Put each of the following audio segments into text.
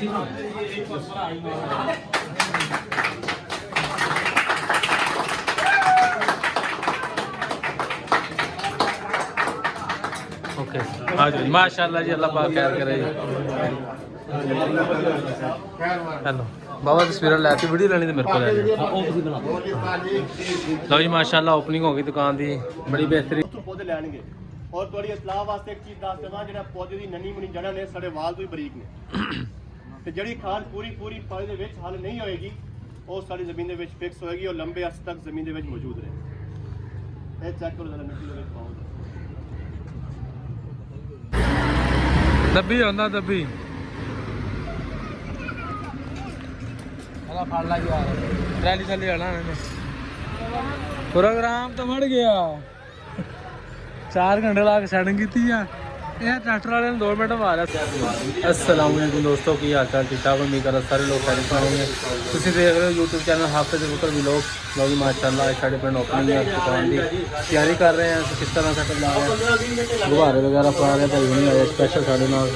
Okay हाँ जी माशाल्लाह जी, अल्लाह पाक खैर करे जी। हेलो बाबा तस्वीर लैती वीडियो लेनी तो मेरे को लो जी। माशाल्लाह ओपनिंग हो गई दुकान की, बड़ी बेहतरीन। पौधे लैणगे और थोड़ी इतलाह वास्ते एक चीज़ दस देवां, जिहड़ा पौधे दी ननी मुनी जड़ां ने साडे वाल तो ही बरीक ने ते जिहड़ी खाद पूरी पानी दे विच हल नहीं होएगी वो साडी ज़मीन दे विच फिक्स होएगी और लंबे अर्से तक ज़मीन दे विच मौजूद रहे। ये चेक करो जरा मिट्टी दे विच पाओ दब्बी आंदा दब्बी अला फड़ ला यार रैली चली जाना इन्हें। प्रोग्राम तो बढ़ गया 4 घंटे ला के सैटिंग की यह ट्रैक्टर वाले ने 2 मिनट मारा। अस्सलाम वालेकुम दोस्तों, की हाल चाल ठीक ठाक उम्मीद कर सारे लोग खैरियत होंगे। तुम देख रहे हो यूट्यूब चैनल हाफिज़ ज़ुल्फ़िकार व्लॉग। लोग माशाल्लाह साढ़े पिंड ओपनिंग है दुकान की तैयारी कर रहे हैं। किस तरह सेटअप ला रहे हैं, गुब्बारे वगैरह पा रहे हैं, भाई नहीं आए स्पैशल साढ़े नाल।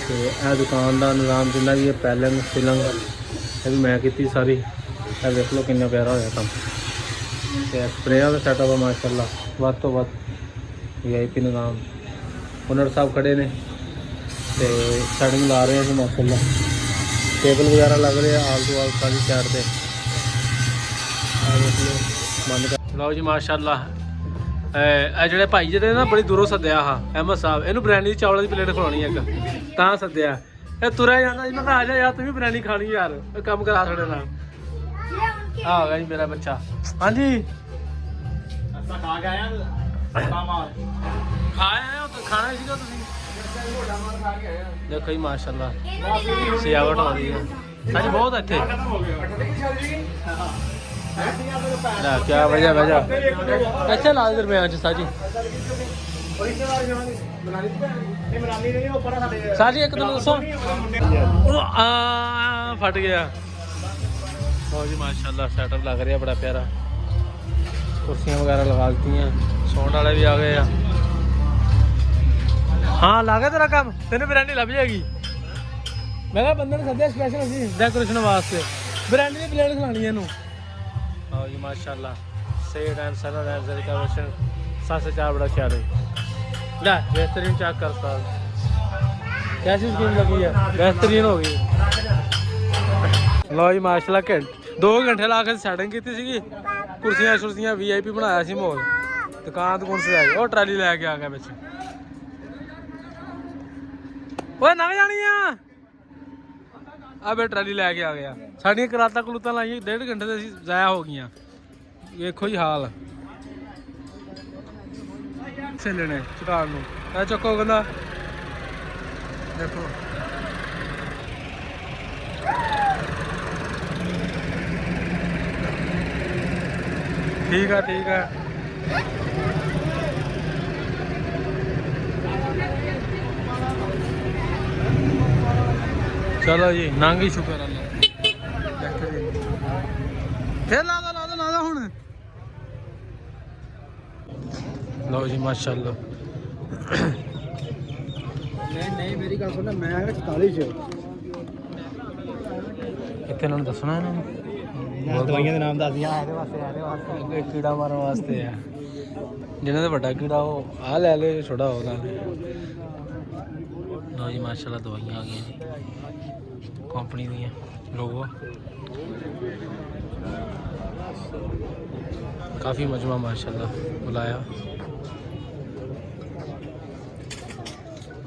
तो यह दुकान का निज़ाम जिन्ना भी है पैलिंग सीलिंग ये भी मैं की सारी। यह देख लो कितना प्यारा होया काम। स्प्रे का सैटअप है माशाल्लाह वध तो वध। VIP निज़ाम ओनर साहब खड़े ने तो सैटिंग ला रहे हैं माशाल्लाह। टेबल वगैरह लग रहे हैं आल टू आल सारी साइड से। बंद कर लो जी माशाल्लाह। जो भाई जी ना बड़ी दूरों सद्या हा अहमद साहब, इनू बिरयानी चावलों की प्लेट खिलानी एक तां सद्या। तुरा जाना जी, मैं आ जा यार, तुम भी बिरयानी खानी यार, कम करा थोड़े नाल। आ गया जी मेरा बच्चा। हाँ जी खाना ही देखो जी माशाल्लाह सजावट हो रही है साजी बहुत अच्छे। क्या वजह अच्छा ला दरम्यान साजी साजी एक दिन दसो फट गया। जी माशाल्लाह सेटअप लग रहा बड़ा प्यारा। कुर्सियाँ वगैरह लगा दी हैं, सोने वाले भी आ गए हैं। हाँ ला गया तेरा काम, तेन बिरयानी लभ जाएगी। मैं कहा बंदे ने सद्या स्पैशल असी डेकोरेशन वास्ते बिरयानी की प्लेट खिलानी है इनू। हाँ जी माशाल्लाह सेट एंड सनर एंड डेकोरेशन साथ से चार बड़ा ख्याल है। ला बेहतरीन चेक कर साहब कैसी स्कीम लगी है, बेहतरीन हो गई। लो जी माशाल्लाह 2 घंटे ला के सैटिंग की सी, कुर्सियां शुर्सियां VIP बनाया सी माहौल। दुकान से आई वो ट्राली लैके आ गया बिच। ओए ना जानी अब ट्राली लैके आ गया। साड़ियाँ कराता कलूता लाई 1.5 घंटे से ज़ाया हो गई। देखो जी हाल लेने चुकान चुको कहना देखो ठीक है ठीक है। चलो जी नांगी शुक्र अल्लाह। फिर ला दो हुण। लो जी माशाल्लाह। नहीं मेरी गल सुन, मैं 44 इतने दसना इन्होंने दवाइयां नाम दस दिया कीड़ा मारने वास्ते है। जिन्होंने बड़ा कीड़ा वो आ ले ले, छोटा हो ला ले। लो जी माशाल्लाह दवाइयां आ गई जी कंपनी दी लोगो। काफ़ी मजमा माशाल्लाह बुलाया।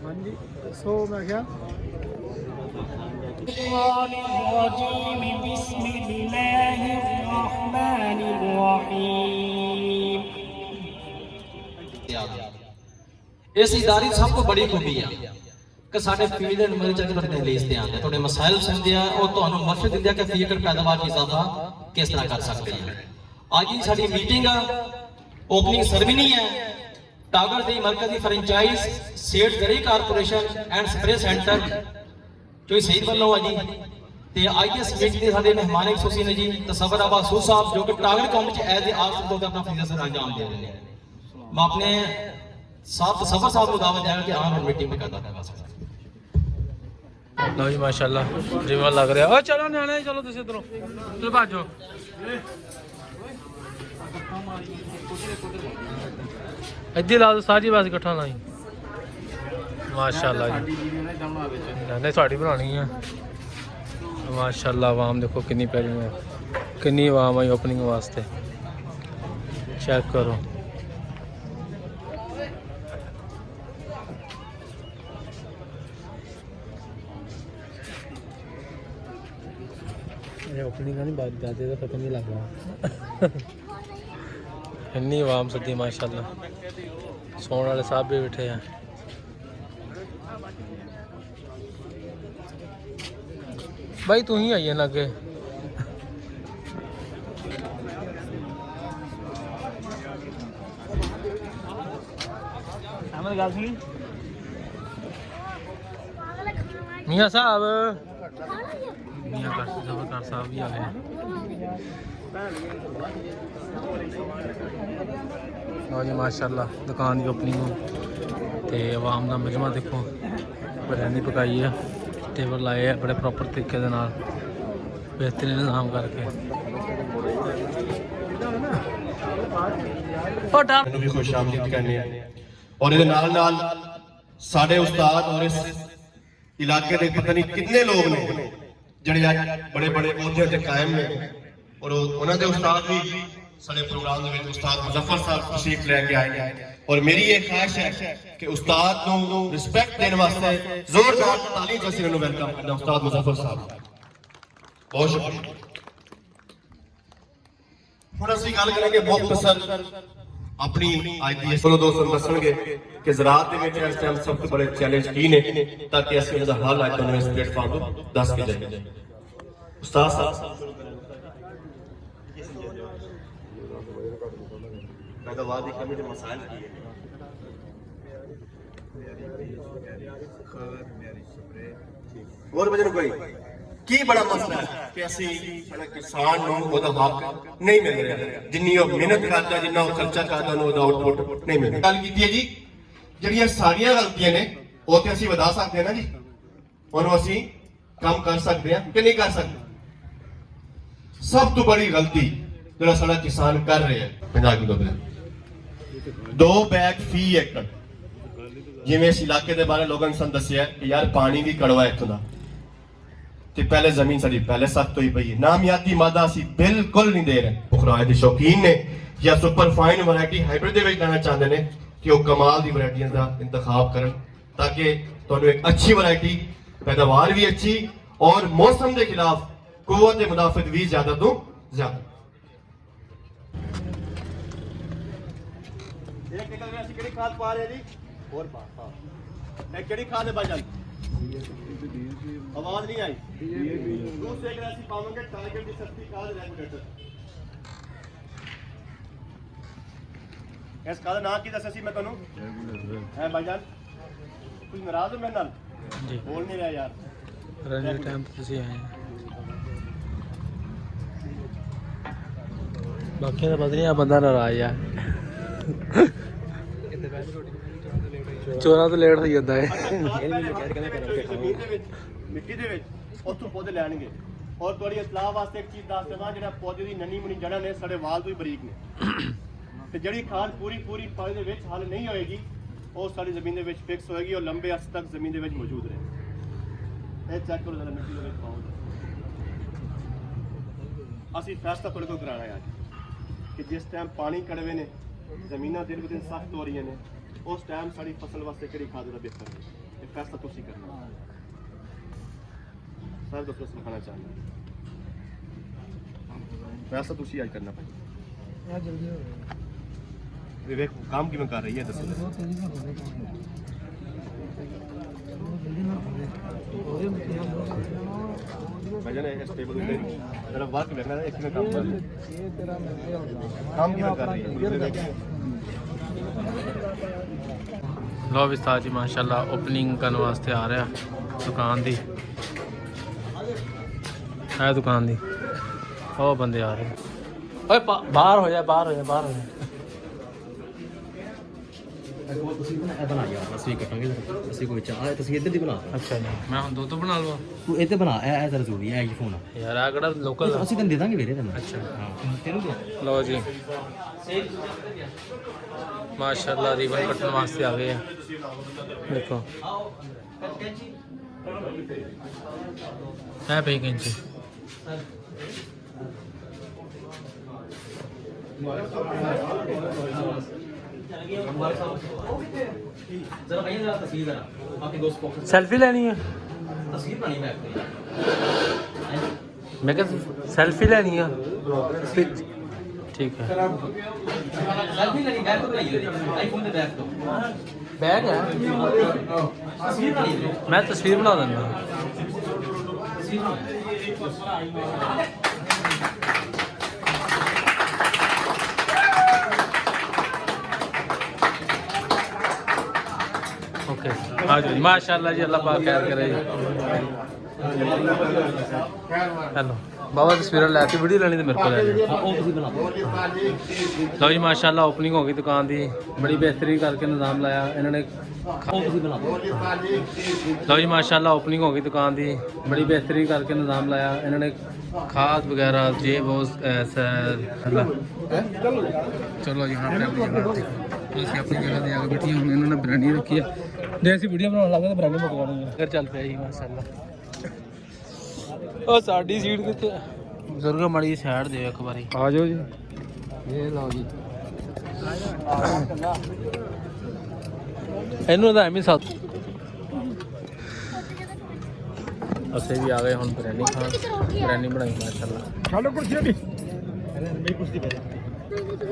हाँ जी सो मैं क्या इस इदारे सबको बड़ी खूबी है कि साढ़े फील्ड एंड मैनेजर के दहलीज ते आते थोड़े मसाइल सुनते हैं और तुहानू मशवरे दिंदे कि फील्ड पैदावार में इजाफा किस तरह कर सकते हैं। आज की साडी मीटिंग ओपनिंग सेरेमनी है टावर दी मरकजी फ्रेंचाइज सेठ जरी कारपोरेशन एंड स्प्रे सेंटर जो सही वालों है जी। ते IS मीटिंग के साडे मेहमान खुशी ने जी तसव्वुर अब्बास सूद साहब जो कि टावर कौम च एज ए आर्ट्स तो अपना फरीजा सर अंजाम दे रहे हैं। मैं अपने साहब तसव्वुर साहब को दावत देना कि आम मीटिंग में करता है। ਲਓ ਜੀ ਮਾਸ਼ਾਅੱਲਾ ਜਿਵੇਂ ਲੱਗ ਰਿਹਾ। ਓ ਚਲੋ ਨਿਆਣੇ ਚਲੋ ਤੁਸੀਂ ਇਧਰੋਂ ਚਲੋ ਭਾਜੋ। ਇੱਦੀ ਲਾ ਦੋ ਸਾਜੀ ਬਸ ਇਕੱਠਾ ਲਾਈ ਮਾਸ਼ਾਅੱਲਾ ਜੀ। ਨਹੀਂ ਤੁਹਾਡੀ ਬਣਾਉਣੀ ਆ ਮਾਸ਼ਾਅੱਲਾ। ਆਵਾਮ ਦੇਖੋ ਕਿੰਨੀ ਪੈ ਰਹੀ ਹੈ, ਕਿੰਨੀ ਆਵਾਮ ਆਈ ਓਪਨਿੰਗ ਵਾਸਤੇ ਚੈੱਕ ਕਰੋ। ओपनिंग नहीं बात जाते तो पता नहीं लग रहा। इन्नी आवाम सदी माशाल्लाह। सोने वाले साहब भी बैठे हैं। भाई तू ही आई है ना अगे। मियां साहब ज़बरदार साहब भी आ गए। हाँ जी माशाल्लाह दुकान की ओपनिंग तो आवाम का मजमा देखो बिरयानी पकाई है, टेबल लाए है बड़े प्रॉपर तरीके के नाल बेहतरीन इंतजाम करके। ਮੈਨੂੰ ਵੀ ਖੁਸ਼ ਆਮਦੀਦ ਕਰਨੀ ਹੈ ਔਰ ਇਹਦੇ ਨਾਲ ਨਾਲ ਸਾਡੇ ਉਸਤਾਦ ਔਰ ਇਸ ਇਲਾਕੇ ਦੇ ਪਤਾ ਨਹੀਂ ਕਿੰਨੇ ਲੋਕ ਨੇ ਜਿਹੜੇ ਅੱਜ ਬੜੇ ਬੜੇ ਅਹੁਦਿਆਂ ਤੇ ਕਾਇਮ ਨੇ ਔਰ ਉਹਨਾਂ ਦੇ ਉਸਤਾਦ ਵੀ ਸਾਡੇ ਪ੍ਰੋਗਰਾਮ ਦੇ ਵਿੱਚ ਉਸਤਾਦ ਮੁਜ਼ੱਫਰ ਸਾਹਿਬ ਤਸ਼ਰੀਫ ਲੈ ਕੇ ਆਏ ਨੇ ਔਰ ਮੇਰੀ ਇਹ ਖਾਹਿਸ਼ ਹੈ ਕਿ ਉਸਤਾਦ ਨੂੰ ਰਿਸਪੈਕਟ ਦੇਣ ਵਾਸਤੇ ਜ਼ੋਰਦਾਰ ਤਾਲੀ ਜੈਸੇ ਨੂੰ ਵੈਲਕਮ ਕਰਨਾ ਉਸਤਾਦ ਮੁਜ਼ੱਫਰ ਸਾਹਿਬ। ਬਹੁਤ ਸ਼ੁਕਰੀਆ। ਹੁਣ ਅਸੀਂ ਗੱਲ ਕਰਾਂਗੇ ਮੁਖਤਸਰ अपनी आज दी सुनो दोस्तों दसणगे कि ज़राअत दे विच इस टाइम सब तो बड़े चैलेंज की ने ताकि असीं इहदा हल अज तुहानूं इस प्लेटफार्म तो दस के जाइए। उस्ताद साहब पैदावार की कमी दे मसाइल की है और वजह कोई की बड़ा मसला है कि ਅਸੀਂ ਸਾਡਾ ਕਿਸਾਨ ਨੂੰ ਉਹਦਾ ਹੱਕ ਨਹੀਂ ਮਿਲ ਰਿਹਾ, ਜਿੰਨੀ ਉਹ ਮਿਹਨਤ ਕਰਦਾ ਜਿੰਨਾ ਉਹ ਖਰਚਾ ਕਰਦਾ ਉਹਨੂੰ ਉਹਦਾ ਆਊਟਪੁੱਟ ਨਹੀਂ ਮਿਲ ਰਿਹਾ। ਗੱਲ ਕੀਤੀ ਹੈ ਜੀ ਜਿਹੜੀਆਂ ਸਾਰੀਆਂ ਗਲਤੀਆਂ ਨੇ ਉਹ ਤੇ ਅਸੀਂ ਵਧਾ ਸਕਦੇ ਹਾਂ ਨਾ ਜੀ, ਉਹਨੂੰ ਅਸੀਂ ਕੰਮ ਕਰ ਸਕਦੇ ਹਾਂ ਕਿ ਨਹੀਂ ਕਰ ਸਕਦੇ। ਸਭ ਤੋਂ ਬੜੀ ਗਲਤੀ ਜਿਹੜਾ ਸਾਡਾ ਕਿਸਾਨ ਕਰ ਰਿਹਾ ਹੈ 50 ਕਿਲੋ ਦਾ 2 ਬੈਗ ਫੀ ਏਕੜ। ਜਿਵੇਂ ਇਸ ਇਲਾਕੇ ਦੇ ਬਾਰੇ ਲੋਕਾਂ ਨੇ ਸਾਨੂੰ ਦੱਸਿਆ ਕਿ ਯਾਰ ਪਾਣੀ ਵੀ ਕੜਵਾ ਇੱਥੋਂ ਦਾ ਤੇ ਪਹਿਲੇ ਜ਼ਮੀਨ ਸਾਡੀ ਪਹਿਲੇ ਸਖਤ ਹੋਈ ਪਈ ਹੈ। ਨਾਮਿਆਤੀ ਮਾਦਾ ਅਸੀਂ ਬਿਲਕੁਲ ਨਹੀਂ ਦੇ ਰਹੇ। ਪੁਖਰਾਏ ਦੇ ਸ਼ੌਕੀਨ ਨੇ ਜਾਂ ਸੁਪਰ ਫਾਈਨ ਵੈਰਾਈਟੀ ਹਾਈਬ੍ਰਿਡ ਦੇ ਵਿੱਚ ਲੈਣਾ ਚਾਹੁੰਦੇ ਨੇ ਕਿ ਉਹ ਕਮਾਲ ਦੀ ਵੈਰਾਈਟੀਆਂ ਦਾ ਇੰਤਖਾਬ ਕਰਨ ਤਾਂ ਕਿ ਤੁਹਾਨੂੰ ਇੱਕ ਅੱਛੀ ਵੈਰਾਈਟੀ ਪੈਦਾਵਾਰ ਵੀ ਅੱਛੀ ਔਰ ਮੌਸਮ ਦੇ ਖਿਲਾਫ ਕੁਵਤ ਦੇ ਮੁਦਾਫਤ ਵੀ ਜ਼ਿਆਦਾ ਤੋਂ ਜ਼ਿਆਦਾ। ਇਹ ਨਿਕਲ ਅਸੀਂ ਕਿਹੜੀ ਖਾਦ ਪਾ ਰਹੇ ਜੀ ਹੋਰ ਪਾ ਇਹ ਕਿਹੜੀ ਖਾਦ ਹੈ ਭਾਈਜਾਨ आवाज नहीं आई। दूसरे ग्रासी पावेंगे टारगेट की सस्ती खाद रेगुलेटर इस खाद ना की दस मैं तैनू है भाईजान कुछ नाराज हो मेरे नाल जी बोल नहीं रहा यार रन टाइम ਤੁਸੀਂ ਆਏ बाकी ਦਾ ਪਤਾ ਨਹੀਂ ਆ ਬੰਦਾ ਨਾਰਾਜ਼ ਆ ਚੋਰਾਂ ਤੋਂ ਲੇਟ ਹੋ ਜਾਂਦਾ ਹੈ। ਮਿੱਟੀ ਦੇ ਵਿੱਚ ਉੱਥੋਂ ਪੌਦੇ ਲੈਣਗੇ ਔਰ ਤੁਹਾਡੀ ਇਸਲਾਹ ਵਾਸਤੇ ਇੱਕ ਚੀਜ਼ ਦੱਸ ਦੇਵਾਂ ਜਿਹੜਾ ਪੌਦੇ ਦੀ ਨੰਨੀ ਮੁੰਨੀ ਜੜ੍ਹਾਂ ਨੇ ਸਾਡੇ ਵਾਲ ਤੋਂ ਹੀ ਬਰੀਕ ਨੇ ਤੇ ਜਿਹੜੀ ਖਾਦ ਪੂਰੀ ਪੌਦੇ ਦੇ ਵਿੱਚ ਹੱਲ ਨਹੀਂ ਹੋਏਗੀ ਉਹ ਸਾਡੀ ਜ਼ਮੀਨ ਦੇ ਵਿੱਚ ਫਿਕਸ ਹੋਏਗੀ ਔਰ ਲੰਬੇ ਅਰਸੇ ਤੱਕ ਜ਼ਮੀਨ ਦੇ ਵਿੱਚ ਮੌਜੂਦ ਰਹੇ। ਇਹ ਚੈੱਕ ਕਰੋ ਜਰਾ ਮਿੱਟੀ ਦੇ ਵਿੱਚ ਪਾਓ। ਅਸੀਂ ਫੈਸਲਾ ਤੁਹਾਡੇ ਕੋਲ ਕਰਾਣਾ ਹੈ ਅੱਜ ਕਿ ਜਿਸ ਟਾਈਮ ਪਾਣੀ ਕੜਵੇ ਨੇ ਜ਼ਮੀਨਾਂ ਦਿਨ ਬ ਦਿਨ ਸਖਤ ਹੋ ਰਹੀਆਂ ਨੇ ਉਸ ਟਾਈਮ ਸਾਡੀ ਫਸਲ ਵਾਸਤੇ ਕਿਹੜੀ ਖਾਦ ਦਾ ਬਿਹਤਰ ਹੈ ਇਹ ਫੈਸਲਾ ਤੁਸੀਂ ਕਰਨਾ। ਸਰ ਦੱਸੋ ਸਿਖਾਣਾ ਚਾਹੁੰਦਾ ਫੈਸਲਾ ਤੁਸੀਂ ਅੱਜ ਕਰਨਾ ਭਾਈ। ਜਲਦੀ ਹੋ ਵਿਵੇਕ ਕੰਮ ਕਿਵੇਂ ਕਰ ਰਹੀ ਹੈ ਦੱਸੋ। भाईजान इस टेबल पे जरा वर्क देखना है कितना काम कर रही है ये तेरा काम कितना कर रही है। लो विस्तार जी माशाल्लाह ओपनिंग करने वास्ते आ रहा दुकान दी है दुकान दी ओ बंदे आ रहे ओए बाहर हो जाए बाहर हो जाए बाहर हो जाए ਤੁਸੀਂ ਬਣਾ ਯਾਰ ਅਸੀਂ ਕੱਟਾਂਗੇ ਅਸੀਂ ਕੋਈ ਚਾਹ ਤੁਸੀਂ ਇੱਧਰ ਦੀ ਬਣਾ ਅੱਛਾ ਜੀ ਮੈਂ ਹੁਣ ਦੋ ਤੋਂ ਬਣਾ ਲਵਾਂ ਤੂੰ ਇੱਥੇ ਬਣਾ ਇਹ ਤਾਂ ਜ਼ਰੂਰੀ ਹੈ ਇਹ ਫੋਨ ਯਾਰ ਆ ਕਿਹੜਾ ਲੋਕਲ ਅਸੀਂ ਤੈਨੂੰ ਦੇ ਦਾਂਗੇ ਵੀਰੇ ਤੈਨੂੰ ਅੱਛਾ ਹਾਂ ਤੈਨੂੰ ਦੇ ਲਓ ਜੀ ਮਾਸ਼ਾਅੱਲਾ ਰੀਬਨ ਕੱਟਣ ਵਾਸਤੇ ਆ ਗਏ ਆ ਦੇਖੋ ਹੈ ਪਈ ਕੈਂਚੀ जरा भाई जरा तस्वीर जरा आपके दोस्त को सेल्फी लेनी है तस्वीर बनानी मैं मैं क्या सेल्फी लेनी है ठीक है सेल्फी लेनी बैक तो बनाइए आईफोन दे बैक तो बैग है तस्वीर बनाइए मैं तस्वीर बना देना ओके हाँ जी माशाल्लाह जी अल्लाह पाक खैर करे जी हेलो बाबा तस्वीर लैती वीडियो लेनी तो मेरे को ले लो जी माशाल्लाह ओपनिंग हो गई दुकान की बड़ी बेहतरीन करके निज़ाम लाया इन्होंने लो जी माशाल्लाह ओपनिंग हो गई दुकान की बड़ी बेहतरीन करके निज़ाम लाया इन्होंने खाद वगैरह जे वो चलो जी हाँ अपनी जगह ਅਸੀਂ ਆਪਣੀ ਜਗ੍ਹਾ ਤੇ ਆ ਕੇ ਬੈਠੀ ਹੁਣ ਇਹਨਾਂ ਨੇ ਬਿਰਿਆਨੀ ਰੱਖੀ ਆ ਜੇ ਅਸੀਂ ਵੀਡੀਓ ਬਣਾਉਣ ਲੱਗੇ ਤਾਂ ਬਿਰਿਆਨੀ ਮੁੱਕ ਜਾਣੀ ਹੈ ਫਿਰ ਚੱਲ ਪਿਆ ਜੀ ਮਾਸ਼ਾਅੱਲਾ ਉਹ ਸਾਡੀ ਸੀਟ ਕਿੱਥੇ ਆ ਬਜ਼ੁਰਗ ਮਾੜੀ ਸਾਈਡ ਦੇ ਇੱਕ ਵਾਰੀ ਆ ਜਾਓ ਜੀ ਇਹ ਲਓ ਜੀ ਇਹਨੂੰ ਤਾਂ ਐਵੇਂ ਸੱਤ ਅਸੀਂ ਵੀ ਆ ਗਏ ਹੁਣ ਬਿਰਿਆਨੀ ਖਾਣ ਬਿਰਿਆਨੀ ਬਣਾਈ ਮਾਸ਼ਾਅੱਲਾ ਚਲੋ ਕੁਰਸੀ ਨਹੀਂ ਕੁਰਸੀ